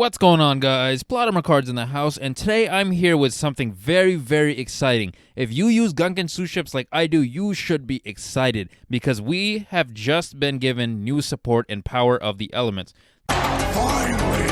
What's going on, guys? PlotArmorCards in the house, and today I'm here with something very, very exciting. If you use Gunkan Suships like I do, you should be excited because we have just been given new support and Power of the Elements. Finally!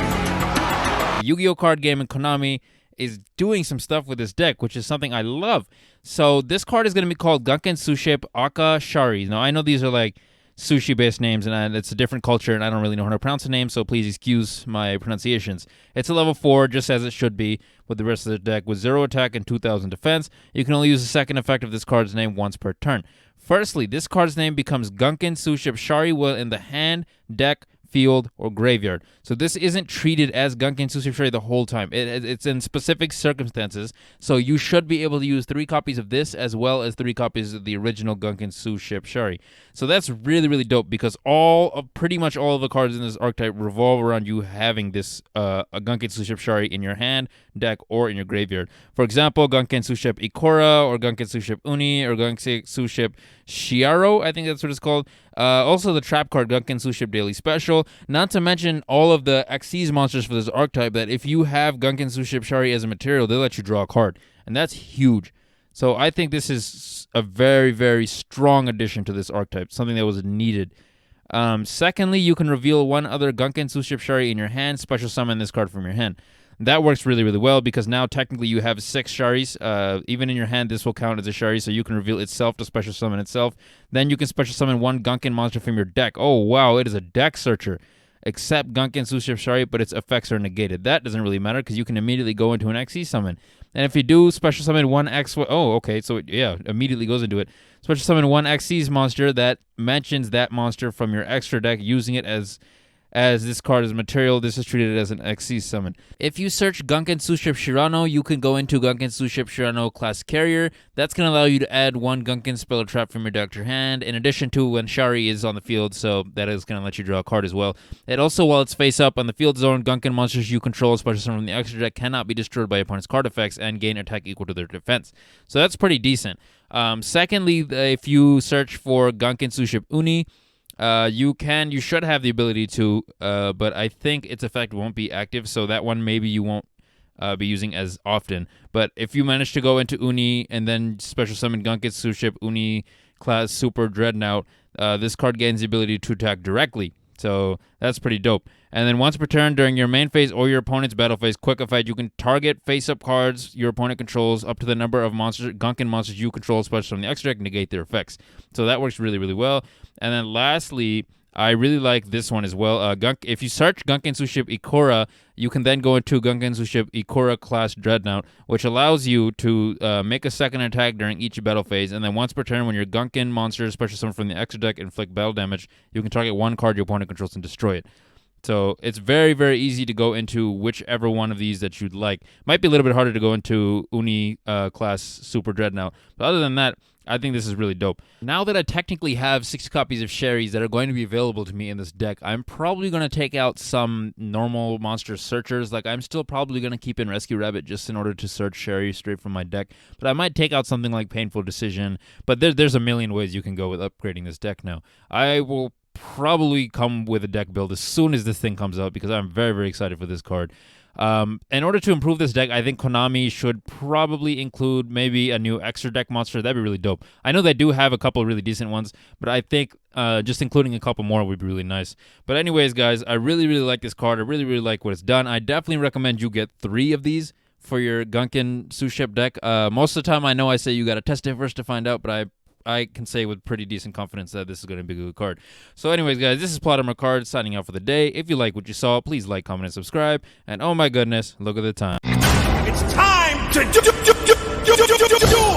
Yu-Gi-Oh! Card game and Konami is doing some stuff with this deck, which is something I love. So this card is going to be called Gunkan Suship Aka Shari. Now, I know these are like sushi-based names, and it's a different culture, and I don't really know how to pronounce the name, so please excuse my pronunciations. It's a level 4, just as it should be, with the rest of the deck. With 0 attack and 2,000 defense, you can only use the second effect of this card's name once per turn. Firstly, this card's name becomes Gunkan Suship Shari while in the hand, deck, field, or graveyard. So this isn't treated as Gunkan Suship Shari the whole time. It's in specific circumstances, so you should be able to use 3 copies of this as well as 3 copies of the original Gunkan Suship Shari. So that's really, really dope because pretty much all of the cards in this archetype revolve around you having this a Gunkan Suship Shari in your hand, deck, or in your graveyard. For example, Gunkan Suship Ikora, or Gunkan Suship Uni, or Gunkan Suship Shiaro, I think that's what it's called. Also the trap card Gunkan Suship Daily Special. Not to mention all of the Xyz monsters for this archetype that if you have Gunkan Suship Shari as a material, they'll let you draw a card. And that's huge. So I think this is a very, very strong addition to this archetype, something that was needed. Secondly, you can reveal one other Gunkan Suship Shari in your hand, special summon this card from your hand. That works really, really well because now technically you have 6 Sharis. Even in your hand, this will count as a Shari, so you can reveal itself to special summon itself. Then you can special summon 1 Gunkan monster from your deck. Oh, wow, it is a deck searcher. Except Gunkan Suship Shari, but its effects are negated. That doesn't really matter because you can immediately go into an XE summon. And if you do special summon 1 X... Oh, okay, so yeah, immediately goes into it. Special summon 1 Xyz monster that mentions that monster from your extra deck, using it as this card is material. This is treated as an XC summon. If you search Gunkan Suship Shirano, you can go into Gunkan Suship Shirano class carrier. That's going to allow you to add 1 Gunkan spell or trap from your deck to your hand, in addition to when Shari is on the field, so that is going to let you draw a card as well. It also, while it's face up on the field zone, Gunkan monsters you control, especially some from the extra deck, cannot be destroyed by opponent's card effects and gain attack equal to their defense. So that's pretty decent. Secondly, if you search for Gunkan Suship Uni, you should have the ability to, but I think its effect won't be active, so that one maybe you won't be using as often. But if you manage to go into Uni and then special summon Gunkan Suship Uni class Super Dreadnought, this card gains the ability to attack directly. So that's pretty dope. And then once per turn during your main phase or your opponent's battle phase quick effect, you can target face-up cards your opponent controls up to the number of Gunkan monsters you control, especially from the extra deck, negate their effects. So that works really, really well. And then lastly, I really like this one as well. If you search Gunkan Suship Ikora, you can then go into Gunkan Suship Ikora class Dreadnought, which allows you to make a second attack during each battle phase, and then once per turn when your Gunkan monster, special summon from the extra deck, inflict battle damage, you can target 1 card your opponent controls and destroy it. So it's very, very easy to go into whichever one of these that you'd like. Might be a little bit harder to go into Uni class Super Dreadnought, but other than that, I think this is really dope. Now that I technically have 6 copies of Sharis that are going to be available to me in this deck, I'm probably going to take out some normal monster searchers. Like, I'm still probably going to keep in Rescue Rabbit just in order to search Shari straight from my deck. But I might take out something like Painful Decision. But there's a million ways you can go with upgrading this deck now. I will probably come with a deck build as soon as this thing comes out because I'm very, very excited for this card. In order to improve this deck, I think Konami should probably include maybe a new extra deck monster. That'd be really dope. I know they do have a couple of really decent ones, but I think just including a couple more would be really nice. But anyways, guys, I really, really like this card. I really, really like what it's done. I definitely recommend you get 3 of these for your Gunkan Suship deck. Most of the time, I know I say you got to test it first to find out, but I can say with pretty decent confidence that this is going to be a good card. So anyways, guys, this is PlotArmorCards signing out for the day. If you like what you saw, please like, comment, and subscribe. And oh my goodness, look at the time. It's time to do